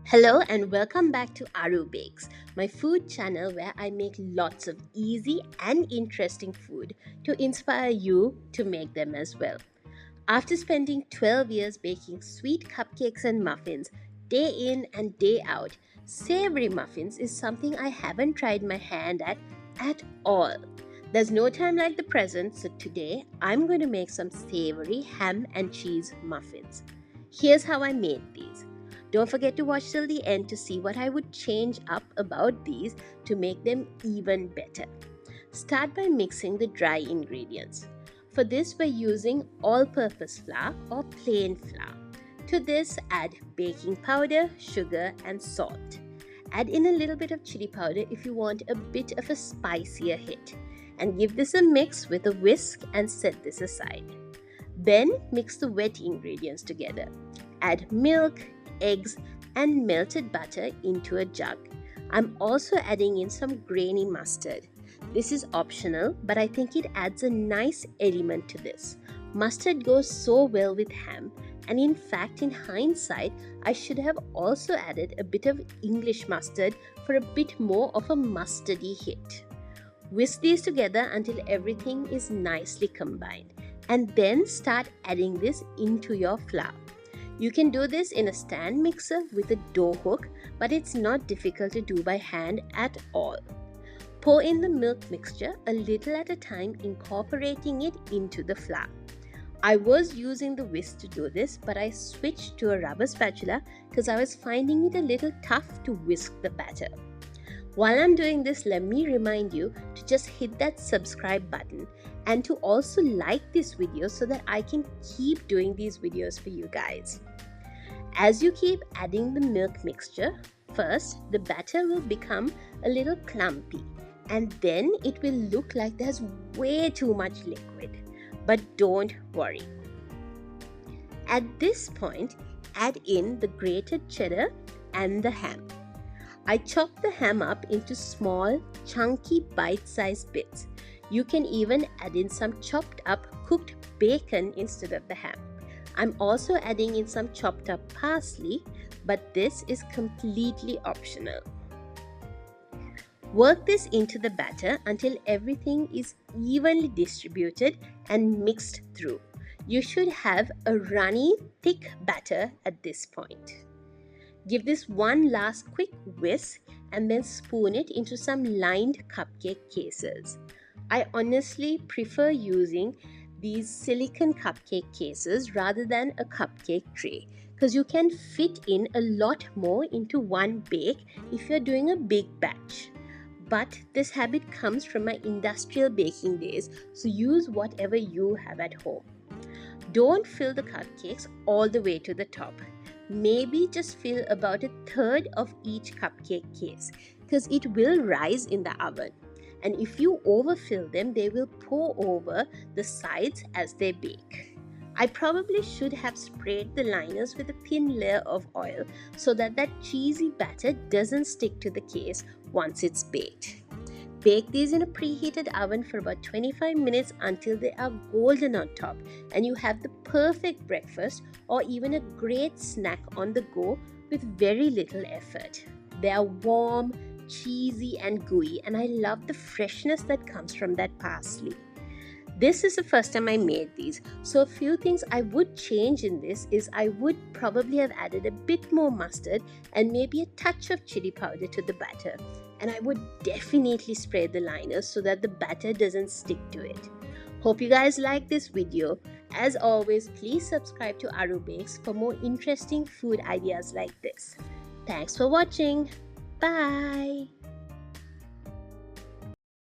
Hello and welcome back to Arubakes, my food channel where I make lots of easy and interesting food to inspire you to make them as well. After spending 12 years baking sweet cupcakes and muffins day in and day out, savory muffins is something I haven't tried my hand at all. There's no time like the present, so today I'm going to make some savory ham and cheese muffins. Here's how I made these. Don't forget to watch till the end to see what I would change up about these to make them even better. Start by mixing the dry ingredients. For this we're using all-purpose flour or plain flour. To this add baking powder, sugar and salt. Add in a little bit of chili powder if you want a bit of a spicier hit. And give this a mix with a whisk and set this aside. Then mix the wet ingredients together. Add milk, eggs and melted butter into a jug. I'm also adding in some grainy mustard. This is optional, but I think it adds a nice element to this. Mustard goes so well with ham, and in fact, in hindsight, I should have also added a bit of English mustard for a bit more of a mustardy hit. Whisk these together until everything is nicely combined, and then start adding this into your flour. You can do this in a stand mixer with a dough hook, but it's not difficult to do by hand at all. Pour in the milk mixture a little at a time, incorporating it into the flour. I was using the whisk to do this, but I switched to a rubber spatula because I was finding it a little tough to whisk the batter. While I'm doing this, let me remind you to just hit that subscribe button and to also like this video so that I can keep doing these videos for you guys. As you keep adding the milk mixture, first the batter will become a little clumpy and then it will look like there's way too much liquid. But don't worry. At this point, add in the grated cheddar and the ham. I chopped the ham up into small, chunky, bite-sized bits. You can even add in some chopped up cooked bacon instead of the ham. I'm also adding in some chopped up parsley, but this is completely optional. Work this into the batter until everything is evenly distributed and mixed through. You should have a runny, thick batter at this point. Give this one last quick whisk and then spoon it into some lined cupcake cases. I honestly prefer using these silicone cupcake cases rather than a cupcake tray because you can fit in a lot more into one bake if you're doing a big batch. But this habit comes from my industrial baking days, so use whatever you have at home. Don't fill the cupcakes all the way to the top. Maybe just fill about a third of each cupcake case because it will rise in the oven. And if you overfill them, they will pour over the sides as they bake. I probably should have sprayed the liners with a thin layer of oil so that cheesy batter doesn't stick to the case once it's baked. Bake these in a preheated oven for about 25 minutes until they are golden on top and you have the perfect breakfast or even a great snack on the go with very little effort. They are warm, cheesy and gooey, and I love the freshness that comes from that parsley. This is the first time I made these, so a few things I would change in this is I would probably have added a bit more mustard and maybe a touch of chili powder to the batter. And I would definitely spray the liners so that the batter doesn't stick to it. Hope you guys like this video. As always, please subscribe to Arubakes for more interesting food ideas like this. Thanks for watching. Bye.